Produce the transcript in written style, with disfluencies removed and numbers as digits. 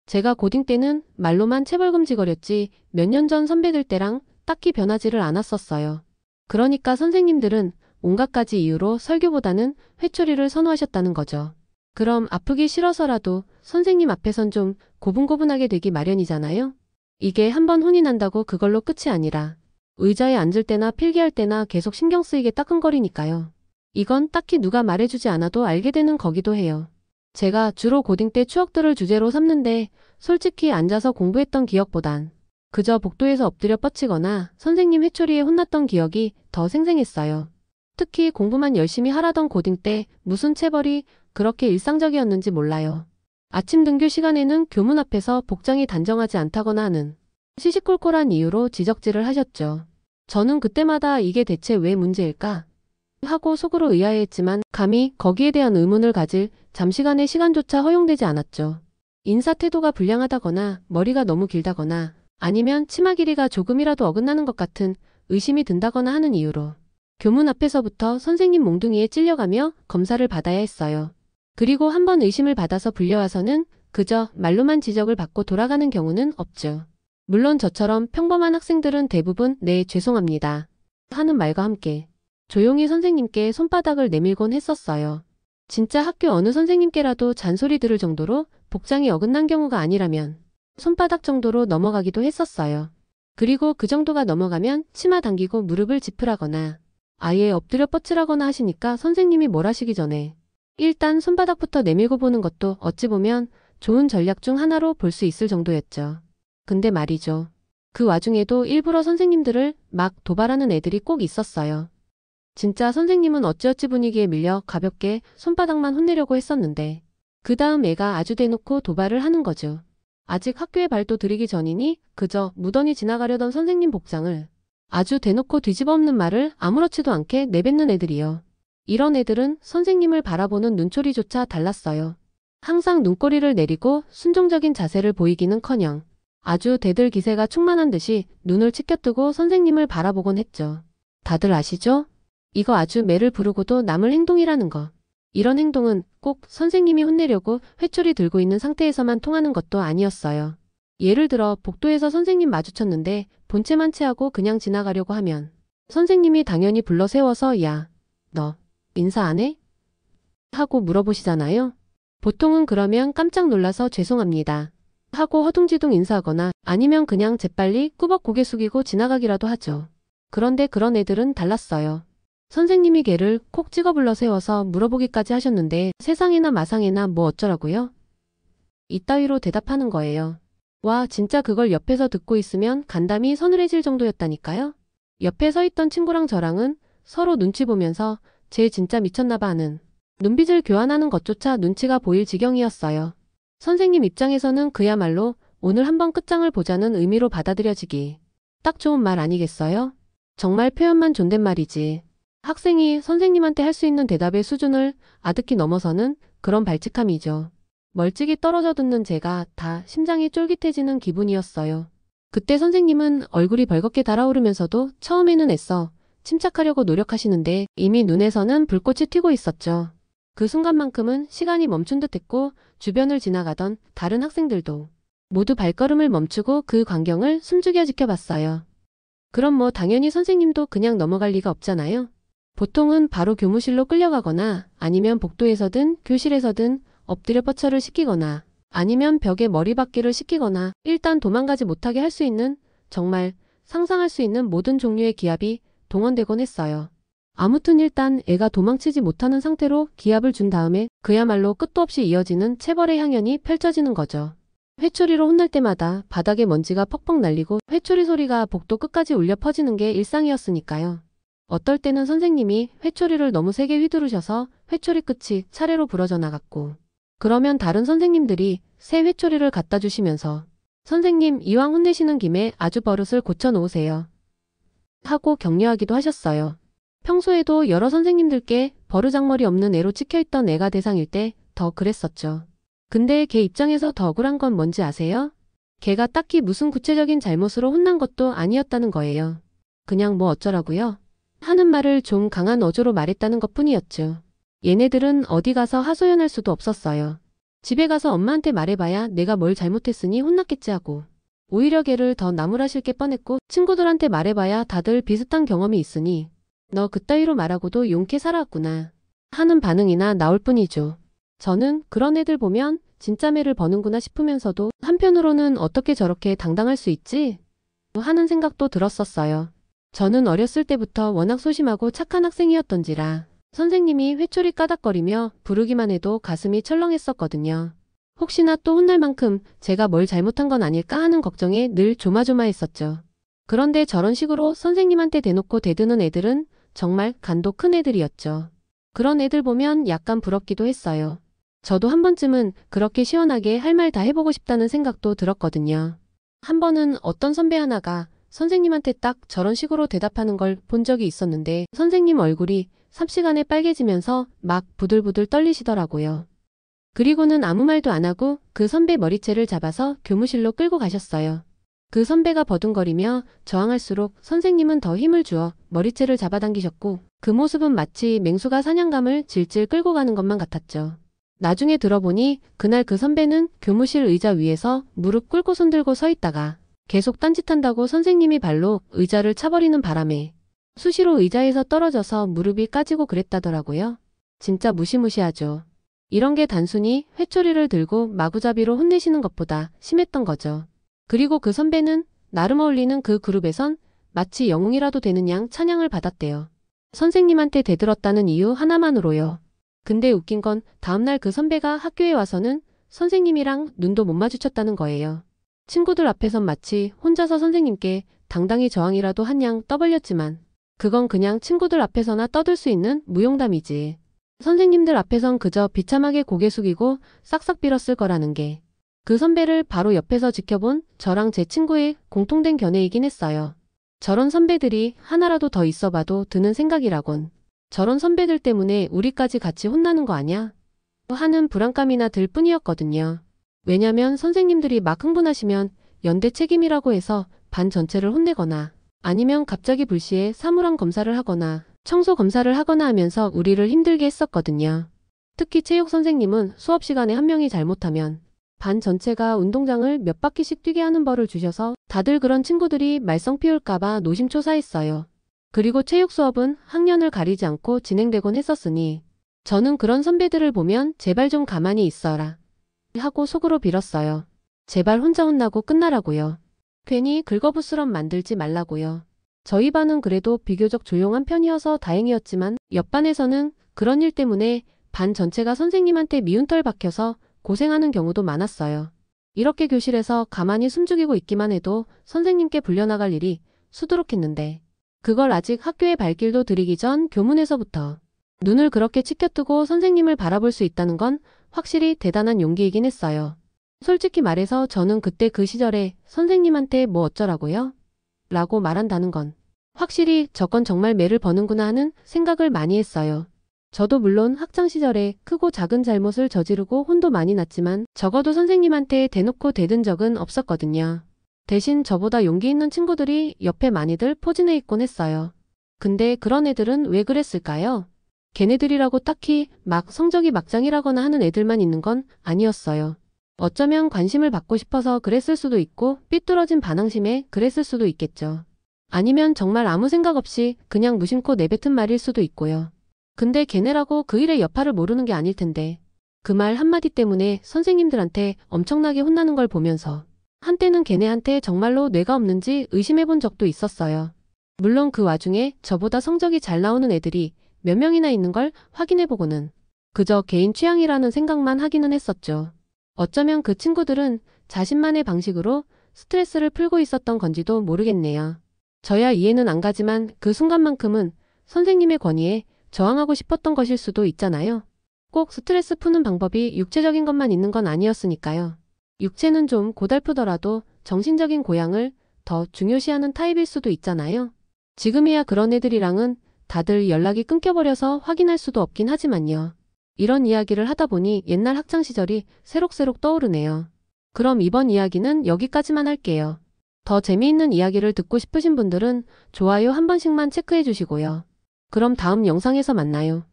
제가 고딩 때는 말로만 체벌금지거렸지 몇 년 전 선배들 때랑 딱히 변하지를 않았었어요. 그러니까 선생님들은 온갖 가지 이유로 설교보다는 회초리를 선호하셨다는 거죠. 그럼 아프기 싫어서라도 선생님 앞에선 좀 고분고분하게 되기 마련이잖아요. 이게 한번 혼이 난다고 그걸로 끝이 아니라 의자에 앉을 때나 필기할 때나 계속 신경 쓰이게 따끔거리니까요. 이건 딱히 누가 말해주지 않아도 알게 되는 거기도 해요. 제가 주로 고딩 때 추억들을 주제로 삼는데 솔직히 앉아서 공부했던 기억보단 그저 복도에서 엎드려 뻗치거나 선생님 회초리에 혼났던 기억이 더 생생했어요. 특히 공부만 열심히 하라던 고딩 때 무슨 체벌이 그렇게 일상적이었는지 몰라요. 아침 등교 시간에는 교문 앞에서 복장이 단정하지 않다거나 하는 시시콜콜한 이유로 지적질을 하셨죠. 저는 그때마다 이게 대체 왜 문제일까? 하고 속으로 의아해했지만 감히 거기에 대한 의문을 가질 잠시간의 시간조차 허용되지 않았죠. 인사 태도가 불량하다거나 머리가 너무 길다거나 아니면 치마 길이가 조금이라도 어긋나는 것 같은 의심이 든다거나 하는 이유로 교문 앞에서부터 선생님 몽둥이에 찔려가며 검사를 받아야 했어요. 그리고 한번 의심을 받아서 불려와서는 그저 말로만 지적을 받고 돌아가는 경우는 없죠. 물론 저처럼 평범한 학생들은 대부분 네, 죄송합니다 하는 말과 함께 조용히 선생님께 손바닥을 내밀곤 했었어요. 진짜 학교 어느 선생님께라도 잔소리 들을 정도로 복장이 어긋난 경우가 아니라면 손바닥 정도로 넘어가기도 했었어요. 그리고 그 정도가 넘어가면 치마 당기고 무릎을 짚으라거나 아예 엎드려 뻗치라거나 하시니까 선생님이 뭘 하시기 전에 일단 손바닥부터 내밀고 보는 것도 어찌 보면 좋은 전략 중 하나로 볼 수 있을 정도였죠. 근데 말이죠. 그 와중에도 일부러 선생님들을 막 도발하는 애들이 꼭 있었어요. 진짜 선생님은 어찌어찌 분위기에 밀려 가볍게 손바닥만 혼내려고 했었는데 그 다음 애가 아주 대놓고 도발을 하는 거죠. 아직 학교에 발도 들이기 전이니 그저 무던히 지나가려던 선생님 복장을 아주 대놓고 뒤집어 엎는 말을 아무렇지도 않게 내뱉는 애들이요. 이런 애들은 선생님을 바라보는 눈초리조차 달랐어요. 항상 눈꼬리를 내리고 순종적인 자세를 보이기는커녕 아주 대들 기세가 충만한 듯이 눈을 치켜뜨고 선생님을 바라보곤 했죠. 다들 아시죠? 이거 아주 매를 부르고도 남을 행동이라는 거. 이런 행동은 꼭 선생님이 혼내려고 회초리 들고 있는 상태에서만 통하는 것도 아니었어요. 예를 들어 복도에서 선생님 마주쳤는데 본체만 체하고 그냥 지나가려고 하면 선생님이 당연히 불러 세워서 야, 너 인사 안 해? 하고 물어보시잖아요. 보통은 그러면 깜짝 놀라서 죄송합니다 하고 허둥지둥 인사하거나 아니면 그냥 재빨리 꾸벅 고개 숙이고 지나가기라도 하죠. 그런데 그런 애들은 달랐어요. 선생님이 걔를 콕 찍어 불러 세워서 물어보기까지 하셨는데 세상에나 마상에나 뭐 어쩌라고요? 이따위로 대답하는 거예요. 와, 진짜 그걸 옆에서 듣고 있으면 간담이 서늘해질 정도였다니까요. 옆에 서 있던 친구랑 저랑은 서로 눈치 보면서 쟤 진짜 미쳤나봐 하는 눈빛을 교환하는 것조차 눈치가 보일 지경이었어요. 선생님 입장에서는 그야말로 오늘 한번 끝장을 보자는 의미로 받아들여지기 딱 좋은 말 아니겠어요? 정말 표현만 존댓말이지. 학생이 선생님한테 할 수 있는 대답의 수준을 아득히 넘어서는 그런 발칙함이죠. 멀찍이 떨어져 듣는 제가 다 심장이 쫄깃해지는 기분이었어요. 그때 선생님은 얼굴이 벌겋게 달아오르면서도 처음에는 애써 침착하려고 노력하시는데 이미 눈에서는 불꽃이 튀고 있었죠. 그 순간만큼은 시간이 멈춘 듯했고 주변을 지나가던 다른 학생들도 모두 발걸음을 멈추고 그 광경을 숨죽여 지켜봤어요. 그럼 뭐 당연히 선생님도 그냥 넘어갈 리가 없잖아요. 보통은 바로 교무실로 끌려가거나 아니면 복도에서든 교실에서든 엎드려 뻗쳐를 시키거나 아니면 벽에 머리박기를 시키거나 일단 도망가지 못하게 할 수 있는 정말 상상할 수 있는 모든 종류의 기합이 동원되곤 했어요. 아무튼 일단 애가 도망치지 못하는 상태로 기합을 준 다음에 그야말로 끝도 없이 이어지는 체벌의 향연이 펼쳐지는 거죠. 회초리로 혼날 때마다 바닥에 먼지가 퍽퍽 날리고 회초리 소리가 복도 끝까지 울려 퍼지는 게 일상이었으니까요. 어떨 때는 선생님이 회초리를 너무 세게 휘두르셔서 회초리 끝이 차례로 부러져 나갔고 그러면 다른 선생님들이 새 회초리를 갖다 주시면서 선생님 이왕 혼내시는 김에 아주 버릇을 고쳐 놓으세요 하고 격려하기도 하셨어요. 평소에도 여러 선생님들께 버르장머리 없는 애로 찍혀있던 애가 대상일 때 더 그랬었죠. 근데 걔 입장에서 더 억울한 건 뭔지 아세요? 걔가 딱히 무슨 구체적인 잘못으로 혼난 것도 아니었다는 거예요. 그냥 뭐 어쩌라고요? 하는 말을 좀 강한 어조로 말했다는 것뿐이었죠. 얘네들은 어디 가서 하소연할 수도 없었어요. 집에 가서 엄마한테 말해봐야 내가 뭘 잘못했으니 혼났겠지 하고. 오히려 걔를 더 나무라실 게 뻔했고 친구들한테 말해봐야 다들 비슷한 경험이 있으니 너 그따위로 말하고도 용케 살아왔구나 하는 반응이나 나올 뿐이죠. 저는 그런 애들 보면 진짜 매를 버는구나 싶으면서도 한편으로는 어떻게 저렇게 당당할 수 있지? 하는 생각도 들었었어요. 저는 어렸을 때부터 워낙 소심하고 착한 학생이었던지라 선생님이 회초리 까닥거리며 부르기만 해도 가슴이 철렁했었거든요. 혹시나 또 혼날 만큼 제가 뭘 잘못한 건 아닐까 하는 걱정에 늘 조마조마했었죠. 그런데 저런 식으로 선생님한테 대놓고 대드는 애들은 정말 간도 큰 애들이었죠. 그런 애들 보면 약간 부럽기도 했어요. 저도 한 번쯤은 그렇게 시원하게 할 말 다 해보고 싶다는 생각도 들었거든요. 한 번은 어떤 선배 하나가 선생님한테 딱 저런 식으로 대답하는 걸 본 적이 있었는데 선생님 얼굴이 삽시간에 빨개지면서 막 부들부들 떨리시더라고요. 그리고는 아무 말도 안 하고 그 선배 머리채를 잡아서 교무실로 끌고 가셨어요. 그 선배가 버둥거리며 저항할수록 선생님은 더 힘을 주어 머리채를 잡아당기셨고 그 모습은 마치 맹수가 사냥감을 질질 끌고 가는 것만 같았죠. 나중에 들어보니 그날 그 선배는 교무실 의자 위에서 무릎 꿇고 손들고 서 있다가 계속 딴짓한다고 선생님이 발로 의자를 차버리는 바람에 수시로 의자에서 떨어져서 무릎이 까지고 그랬다더라고요. 진짜 무시무시하죠. 이런 게 단순히 회초리를 들고 마구잡이로 혼내시는 것보다 심했던 거죠. 그리고 그 선배는 나름 어울리는 그 그룹에선 마치 영웅이라도 되는 양 찬양을 받았대요. 선생님한테 대들었다는 이유 하나만으로요. 근데 웃긴 건 다음날 그 선배가 학교에 와서는 선생님이랑 눈도 못 마주쳤다는 거예요. 친구들 앞에선 마치 혼자서 선생님께 당당히 저항이라도 한 양 떠벌렸지만 그건 그냥 친구들 앞에서나 떠들 수 있는 무용담이지. 선생님들 앞에선 그저 비참하게 고개 숙이고 싹싹 빌었을 거라는 게 그 선배를 바로 옆에서 지켜본 저랑 제 친구의 공통된 견해이긴 했어요. 저런 선배들이 하나라도 더 있어봐도 드는 생각이라곤. 저런 선배들 때문에 우리까지 같이 혼나는 거 아냐? 하는 불안감이나 들 뿐이었거든요. 왜냐면 선생님들이 막 흥분하시면 연대 책임이라고 해서 반 전체를 혼내거나 아니면 갑자기 불시에 사물함 검사를 하거나 청소 검사를 하거나 하면서 우리를 힘들게 했었거든요. 특히 체육 선생님은 수업 시간에 한 명이 잘못하면 반 전체가 운동장을 몇 바퀴씩 뛰게 하는 벌을 주셔서 다들 그런 친구들이 말썽 피울까봐 노심초사했어요. 그리고 체육 수업은 학년을 가리지 않고 진행되곤 했었으니 저는 그런 선배들을 보면 제발 좀 가만히 있어라 하고 속으로 빌었어요. 제발 혼자 혼나고 끝나라고요. 괜히 긁어부스럼 만들지 말라고요. 저희 반은 그래도 비교적 조용한 편이어서 다행이었지만 옆반에서는 그런 일 때문에 반 전체가 선생님한테 미운 털 박혀서 고생하는 경우도 많았어요. 이렇게 교실에서 가만히 숨죽이고 있기만 해도 선생님께 불려나갈 일이 수두룩했는데 그걸 아직 학교의 발길도 들이기 전 교문에서부터 눈을 그렇게 치켜뜨고 선생님을 바라볼 수 있다는 건 확실히 대단한 용기이긴 했어요. 솔직히 말해서 저는 그때 그 시절에 선생님한테 뭐 어쩌라고요? 라고 말한다는 건 확실히 저건 정말 매를 버는구나 하는 생각을 많이 했어요. 저도 물론 학창시절에 크고 작은 잘못을 저지르고 혼도 많이 났지만 적어도 선생님한테 대놓고 대든 적은 없었거든요. 대신 저보다 용기 있는 친구들이 옆에 많이들 포진해 있곤 했어요. 근데 그런 애들은 왜 그랬을까요? 걔네들이라고 딱히 막 성적이 막장이라거나 하는 애들만 있는 건 아니었어요. 어쩌면 관심을 받고 싶어서 그랬을 수도 있고 삐뚤어진 반항심에 그랬을 수도 있겠죠. 아니면 정말 아무 생각 없이 그냥 무심코 내뱉은 말일 수도 있고요. 근데 걔네라고 그 일의 여파를 모르는 게 아닐 텐데 그 말 한마디 때문에 선생님들한테 엄청나게 혼나는 걸 보면서 한때는 걔네한테 정말로 뇌가 없는지 의심해본 적도 있었어요. 물론 그 와중에 저보다 성적이 잘 나오는 애들이 몇 명이나 있는 걸 확인해보고는 그저 개인 취향이라는 생각만 하기는 했었죠. 어쩌면 그 친구들은 자신만의 방식으로 스트레스를 풀고 있었던 건지도 모르겠네요. 저야 이해는 안 가지만 그 순간만큼은 선생님의 권위에 저항하고 싶었던 것일 수도 있잖아요. 꼭 스트레스 푸는 방법이 육체적인 것만 있는 건 아니었으니까요. 육체는 좀 고달프더라도 정신적인 고양을 더 중요시하는 타입일 수도 있잖아요. 지금이야 그런 애들이랑은 다들 연락이 끊겨버려서 확인할 수도 없긴 하지만요. 이런 이야기를 하다 보니 옛날 학창시절이 새록새록 떠오르네요. 그럼 이번 이야기는 여기까지만 할게요. 더 재미있는 이야기를 듣고 싶으신 분들은 좋아요 한 번씩만 체크해 주시고요. 그럼 다음 영상에서 만나요.